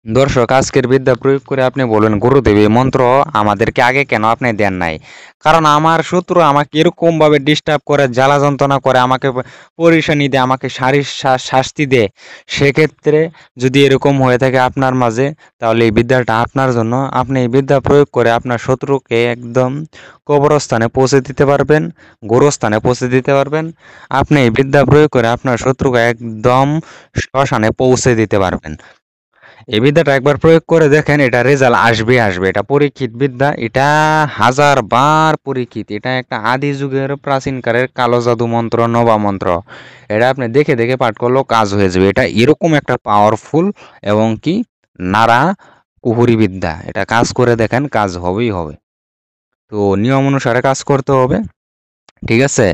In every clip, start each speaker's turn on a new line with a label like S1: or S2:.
S1: দর্শক, আজকের বিদ্যা প্রয়োগ করে আপনি বলবেন, গুরুদেব এই মন্ত্র আমাদেরকে আগে কেন আপনি দেন নাই? কারণ আমার শত্রু আমাকে এরকম ভাবে ডিস্টার্ব করে, জ্বালা যন্ত্রণা করে, আমাকে পরেশানি দেয়, আমাকে শাস্তি দেয়। সেক্ষেত্রে যদি এরকম হয়ে থাকে আপনার মাঝে, তাহলে এই বিদ্যাটা আপনার জন্য। আপনি এই বিদ্যা প্রয়োগ করে আপনার শত্রুকে একদম কবরস্থানে পৌঁছে দিতে পারবেন, গোরস্থানে পৌঁছে দিতে পারবেন। আপনি এই বিদ্যা প্রয়োগ করে আপনার শত্রুকে একদম শ্মশানে পৌঁছে দিতে পারবেন। এই বিদ্যাটা একবার প্রয়োগ করে দেখেন, এটা রেজাল্ট আসবে। এটা পরীক্ষিত বিদ্যা, এটা হাজার বার পরীক্ষিত। এটা একটা আদি যুগের প্রাচীনকালের কালো জাদু মন্ত্র, নবা মন্ত্র। এটা আপনি দেখে দেখে পাঠ করলেও কাজ হয়ে যাবে। এটা এরকম একটা পাওয়ারফুল এবং কি নাড়া কুহুরি বিদ্যা। এটা কাজ করে দেখেন, কাজ হবেই হবে। তো নিয়ম অনুসারে কাজ করতে হবে, ঠিক আছে?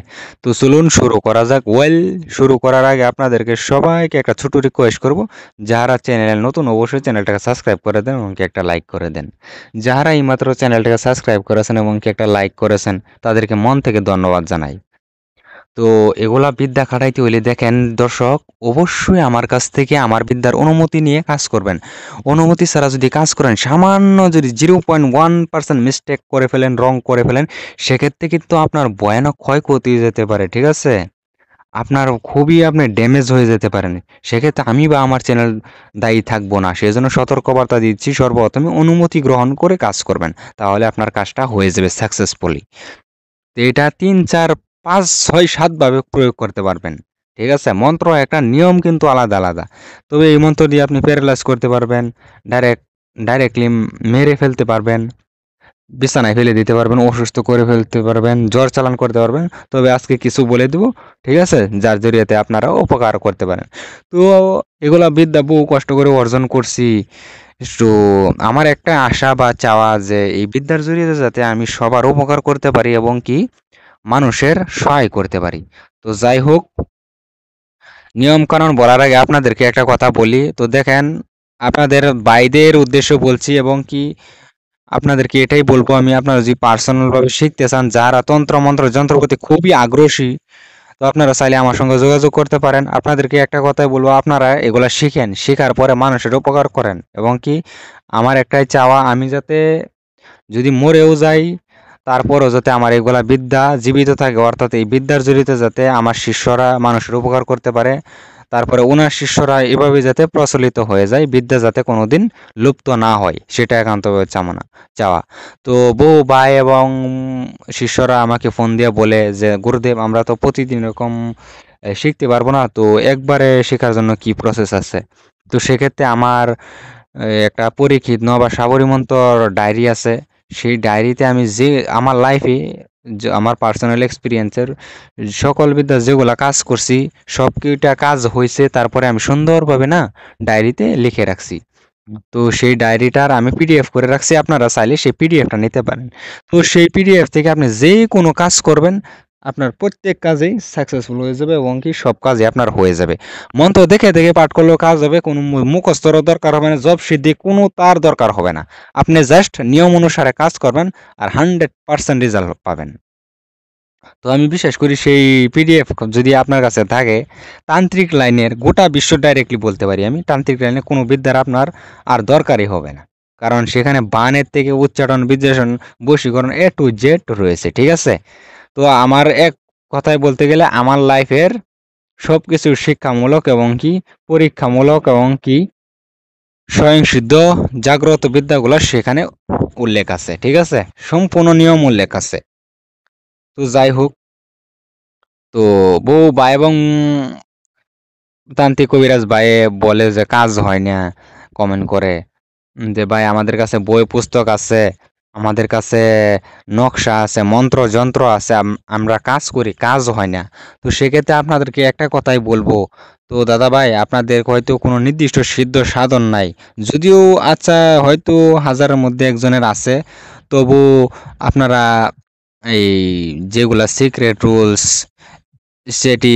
S1: তো চলুন শুরু করা যাক। শুরু করার আগে আপনাদেরকে সবাইকে একটা ছোট রিকোয়েস্ট করব, যারা চ্যানেলে নতুন অবশ্যই চ্যানেলটাকে সাবস্ক্রাইব করে দেন এবং কি একটা লাইক করে দেন। যারা এইমাত্র চ্যানেলটাকে সাবস্ক্রাইব করেছেন এবং কি একটা লাইক করেছেন, তাদেরকে মন থেকে ধন্যবাদ জানাই। তো এগুলা বিদ্যা খাটাইতে হইলে দেখেন দর্শক, অবশ্যই আমার কাছ থেকে আমার বিদ্যার অনুমতি নিয়ে কাজ করবেন। অনুমতি ছাড়া যদি কাজ করেন, সামান্য যদি 0.1% মিস্টেক করে ফেলেন, রং করে ফেলেন, সেক্ষেত্রে কিন্তু আপনার ভয়ানক ক্ষয়ক্ষতি যেতে পারে, ঠিক আছে? আপনার খুবই আপনি ড্যামেজ হয়ে যেতে পারেন। সেক্ষেত্রে আমি বা আমার চ্যানেল দায়ী থাকবো না। সেজন্য সতর্কবার্তা দিচ্ছি, সর্বপ্রথমে অনুমতি গ্রহণ করে কাজ করবেন। তাহলে আপনার কাজটা হয়ে যাবে সাকসেসফুলি। তো এটা ৩, ৪, ৫, ৬, ৭ ভাবে প্রয়োগ করতে পারবেন। ঠিক আছে? মন্ত্র একটা নিয়ম কিন্তু আলাদা আলাদা। তবে এই মন্ত্র দিয়ে আপনি প্যারালাইজ করতে পারবেন, ডাইরেক্টলি মেরে ফেলতে পারবেন, বিছানায় ফেলে দিতে পারবেন, অসুস্থ করে ফেলতে পারবেন, জ্বর চালান করতে পারবেন। তবে আজকে কিছু বলে দিব, ঠিক আছে? যার জরিয়াতে আপনারা উপকার করতে পারেন। তো এগুলা বিদ্যা বহু কষ্ট করে অর্জন করছি। তো আমার একটা আশা বা চাওয়া যে এই বিদ্যার জরিয়তে যাতে আমি সবার উপকার করতে পারি এবং কি মানুষের সহায় করতে পারি। তো যাই হোক, নিয়ম কানুন বলার আগে আপনাদেরকে একটা কথা বলি। তো দেখেন, আপনাদের ভাইদের উদ্দেশ্য বলছি এবং কি আপনাদেরকে এটাই বলবো আমি, আপনারা যদি পার্সোনাল ভাবে শিখতে চান, যারা তন্ত্র মন্ত্র যন্ত্র প্রতি খুবই আগ্রহী, তো আপনারা চাইলে আমার সঙ্গে যোগাযোগ করতে পারেন। আপনাদেরকে একটা কথাই বলবো, আপনারা এগুলা শিখেন, শেখার পরে মানুষের উপকার করেন এবং কি আমার একটাই চাওয়া, আমি যাতে যদি মরেও যাই, তারপরও যাতে আমার এগুলা বিদ্যা জীবিত থাকে, অর্থাৎ এই বিদ্যার জড়িতে যাতে আমার শিষ্যরা মানুষের উপকার করতে পারে, তারপরে ওনার শিষ্যরা এভাবে যাতে প্রচলিত হয়ে যায়, বিদ্যা যাতে কোনোদিন লুপ্ত না হয়, সেটা একান্তভাবে চাওয়া। তো বহু ভাই এবং শিষ্যরা আমাকে ফোন দিয়ে বলে যে, গুরুদেব আমরা তো প্রতিদিন এরকম শিখতে পারবো না, তো একবারে শেখার জন্য কি প্রসেস আছে? তো সেক্ষেত্রে আমার একটা পরীক্ষিত বা সাবরীমন্তর ডায়েরি আছে। সেই ডায়েরিতে আমি যে আমার লাইফে আমার পার্সোনাল এক্সপিরিয়েন্সের সকল বিদ্যা যেগুলা কাজ করছি, সবকিছুটা কাজ হয়েছে, তারপরে আমি সুন্দরভাবে না ডায়েরিতে লিখে রাখছি। তো সেই ডায়েরিটার আমি পিডিএফ করে রাখছি, আপনারা চাইলে সেই পিডিএফটা নিতে পারেন। তো সেই পিডিএফ থেকে আপনি যে কোনো কাজ করবেন, আপনার প্রত্যেক কাজেই সাকসেসফুল হয়ে যাবে এবং কি সব কাজই আপনার হয়ে যাবে। মন্ত্র দেখে দেখে পাঠ করলেও কাজ হবে, কোনো মুখস্থর দরকার হবে না, জব সিদ্ধি কোনো তার দরকার হবে না। আপনি জাস্ট নিয়ম অনুসারে কাজ করবেন আর 100% রেজাল্ট পাবেন। তো আমি বিশ্বাস করি সেই পিডিএফ যদি আপনার কাছে থাকে, তান্ত্রিক লাইনের গোটা বিশ্ব ডাইরেক্টলি বলতে পারি আমি, তান্ত্রিক লাইনে কোনো বিদ্যার আপনার আর দরকারই হবে না। কারণ সেখানে বানের থেকে উচ্চারণ, বিশ্লেষণ, বশীকরণ A to Z রয়েছে, ঠিক আছে? তো আমার এক কথায় বলতে গেলে, আমার লাইফের সবকিছু শিক্ষামূলক এবং কি পরীক্ষামূলক এবং কি স্বয়ংসিদ্ধ জাগ্রত বিদ্যাগুলো সেখানে উল্লেখ আছে, ঠিক আছে? সম্পূর্ণ নিয়ম উল্লেখ আছে। তো যাই হোক, তো বহু ভাই এবং তান্ত্রিক কবিরাজ ভাই বলে যে কাজ হয় না, কমেন্ট করে যে ভাই আমাদের কাছে বই পুস্তক আছে, আমাদের কাছে নকশা আছে, মন্ত্র যন্ত্র আছে, আমরা কাজ করি, কাজ হয় না। তো সেক্ষেত্রে আপনাদেরকে একটা কথাই বলবো, তো দাদা ভাই আপনাদের হয়তো কোনো নির্দিষ্ট সিদ্ধ সাধন নাই, যদিও আচ্ছা হয়তো হাজারের মধ্যে একজনের আছে, তবু আপনারা এই যেগুলা সিক্রেট রুলস, সেটি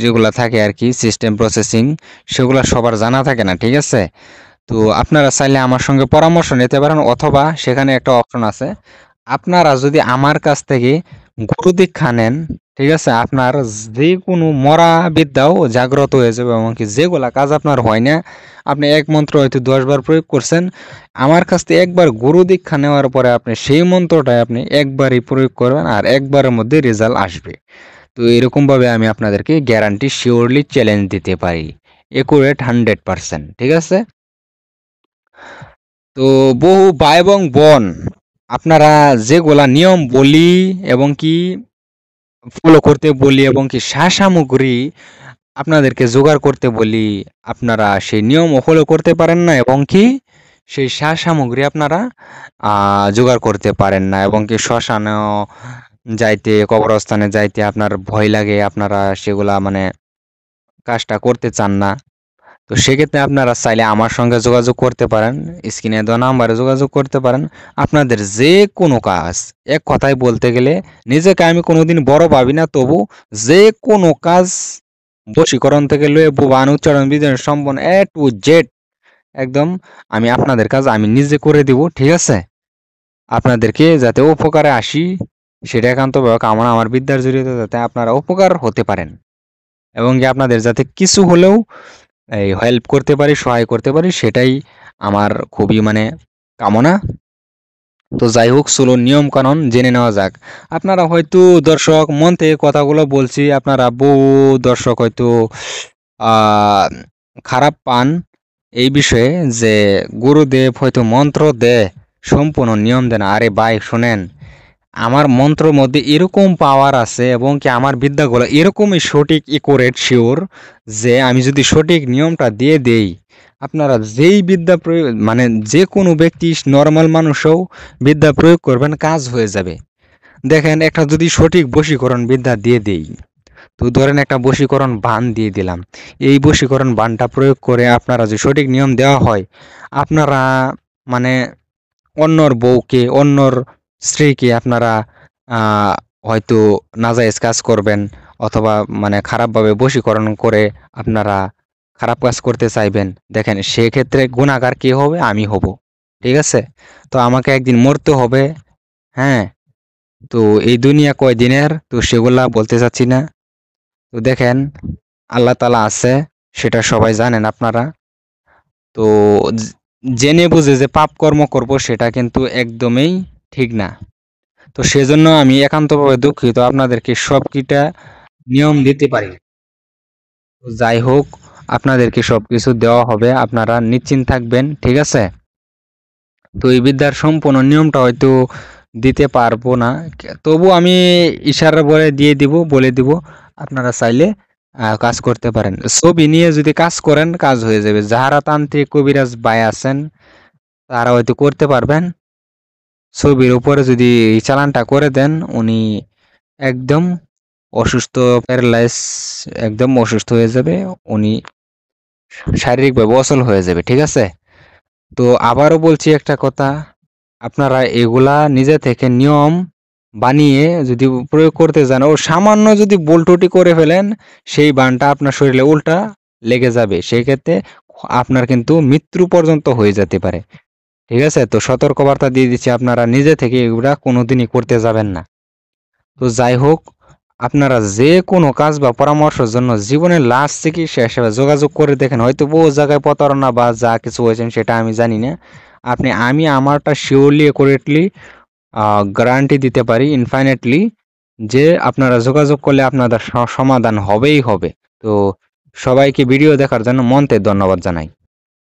S1: যেগুলা থাকে আর কি, সিস্টেম প্রসেসিং, সেগুলা সবার জানা থাকে না, ঠিক আছে? তো আপনারা চাইলে আমার সঙ্গে পরামর্শ নিতে পারেন, অথবা সেখানে একটা অপশন আছে, আপনারা যদি আমার কাছ থেকে গুরু দীক্ষা নেন, ঠিক আছে? আপনার যেকোনো মরা বিদ্যাও জাগ্রত হয়ে যাবে, এমনকি যেগুলা কাজ আপনার হয় না, আপনি এক মন্ত্র হয়তো ১০ বার প্রয়োগ করছেন, আমার কাছ থেকে একবার গুরু দীক্ষা নেওয়ার পরে আপনি সেই মন্ত্রটাই আপনি একবারই প্রয়োগ করবেন আর একবারের মধ্যে রেজাল্ট আসবে। তো এরকমভাবে আমি আপনাদেরকে গ্যারান্টি শিওরলি চ্যালেঞ্জ দিতে পারি। একুরেট 100%, ঠিক আছে? তো বহু ভাই এবং বোন, আপনারা যেগুলা নিয়ম বলি এবং কি ফলো করতে বলি এবং কি সামগ্রী আপনাদেরকে জোগাড় করতে বলি, আপনারা সেই নিয়মও ফলো করতে পারেন না এবং কি সেই সামগ্রী আপনারা জোগাড় করতে পারেন না এবং কি শ্মশানেও যাইতে, কবরস্থানে যাইতে আপনার ভয় লাগে, আপনারা সেগুলা মানে কাজটা করতে চান না। তো সেক্ষেত্রে আপনারা চাইলে আমার সঙ্গে যোগাযোগ করতে পারেন, স্ক্রিনে দেওয়া নাম্বারে যোগাযোগ করতে পারেন। আপনাদের যে কোনো কাজ, এক কথায় বলতে গেলে নিজেকে আমি কোনোদিন বড় ভাবি না, তবু যে কোনো কাজ বশীকরণ থেকে লয়ে বান উচ্চারণ বিধান সম্পন্ন A to Z একদম আমি আপনাদের কাজ আমি নিজে করে দিব, ঠিক আছে? আপনাদেরকে যাতে উপকারে আসি সেটা একান্তভাবে কামনা, আমার বিদ্যার জড়িয়ে যাতে আপনারা উপকার হতে পারেন এবং কি আপনাদের যাতে কিছু হলেও এই হেল্প করতে পারি, সহায় করতে পারি, সেটাই আমার খুবই মানে কামনা। তো যাই হোক, চলুন নিয়ম কানুন জেনে নেওয়া যাক। আপনারা হয়তো দর্শক মন থেকে কথাগুলো বলছি, আপনারা বহু দর্শক হয়তো আহ, খারাপ পান এই বিষয়ে যে গুরুদেব হয়তো মন্ত্র দেয় সম্পূর্ণ নিয়ম দেন। আরে ভাই শোনেন, আমার মন্ত্রের মধ্যে এরকম পাওয়ার আছে এবং কি আমার বিদ্যাগুলো এরকমই সঠিক একুরেট শিওর যে আমি যদি সঠিক নিয়মটা দিয়ে দেই, আপনারা যেই বিদ্যা প্রয়োগ মানে যে কোনো ব্যক্তি নর্মাল মানুষও বিদ্যা প্রয়োগ করবেন, কাজ হয়ে যাবে। দেখেন, একটা যদি সঠিক বশীকরণ বিদ্যা দিয়ে দেই, তো ধরেন একটা বশীকরণ বান দিয়ে দিলাম, এই বশীকরণ বানটা প্রয়োগ করে আপনারা যে সঠিক নিয়ম দেওয়া হয়, আপনারা মানে অন্যর বউকে, অন্যর স্ত্রীকে আপনারা আহ, হয়তো নাজায়েজ কাজ করবেন অথবা মানে খারাপভাবে বশীকরণ করে আপনারা খারাপ কাজ করতে চাইবেন। দেখেন, সেক্ষেত্রে গুণাগার কে হবে? আমি হব, ঠিক আছে? তো আমাকে একদিন মরতে হবে। হ্যাঁ, তো এই দুনিয়া কয়দিনের, তো সেগুলা বলতে চাচ্ছি না। তো দেখেন, আল্লাহ তাআলা আছে, সেটা সবাই জানেন আপনারা। তো জেনে বুঝে যে পাপ কর্ম করব, সেটা কিন্তু একদমই ঠিক না। তো সেজন্য আমি একান্তভাবে দুঃখিত, আপনাদেরকে সবকিটা নিয়ম দিতে পারি। তো যাই হোক, আপনাদেরকে সবকিছু দেওয়া হবে, আপনারা নিশ্চিন্ত থাকবেন, ঠিক আছে? তো এই বিদ্যার সম্পূর্ণ নিয়মটা হয়তো দিতে পারবো না, তবু আমি ইশারা বলে দিয়ে দিব, বলে দিব। আপনারা চাইলে কাজ করতে পারেন। ছবি নিয়ে যদি কাজ করেন, কাজ হয়ে যাবে। যাহারা তান্ত্রিক কবিরাজ ভাই আছেন, তারা হয়তো করতে পারবেন। ছবির উপরে যদি এই চালানটা করে দেন, উনি একদম অসুস্থ, প্যারালাইজ, একদম অসুস্থ হয়ে যাবে। উনি শারীরিকভাবে অচল হয়ে যাবে, ঠিক আছে? তো আবারও বলছি একটা কথা, আপনারা এগুলা নিজে থেকে নিয়ম বানিয়ে যদি প্রয়োগ করতে যান, ও সামান্য যদি ভুল-ত্রুটি করে ফেলেন, সেই বানটা আপনার শরীরে উল্টা লেগে যাবে। সেই ক্ষেত্রে আপনার কিন্তু মৃত্যু পর্যন্ত হয়ে যেতে পারে, ঠিক আছে? তো সতর্কবার্তা দিয়ে দিচ্ছি, আপনারা নিজে থেকে এগুলা কোনোদিনই করতে যাবেন না। তো যাই হোক, আপনারা যে কোনো কাজ বা পরামর্শের জন্য জীবনের লাস্ট চিকিৎসা হিসেবে যোগাযোগ করে দেখেন। হয়তো বহু জায়গায় প্রতারণা বা যা কিছু হয়েছেন সেটা আমি জানি না। আমি আমারটা শিওরলি অ্যাকুরেটলি গ্যারান্টি দিতে পারি ইনফাইনাইটলি যে আপনারা যোগাযোগ করলে আপনাদের সমাধান হবেই হবে। তো সবাইকে ভিডিও দেখার জন্য মন থেকে ধন্যবাদ জানাই।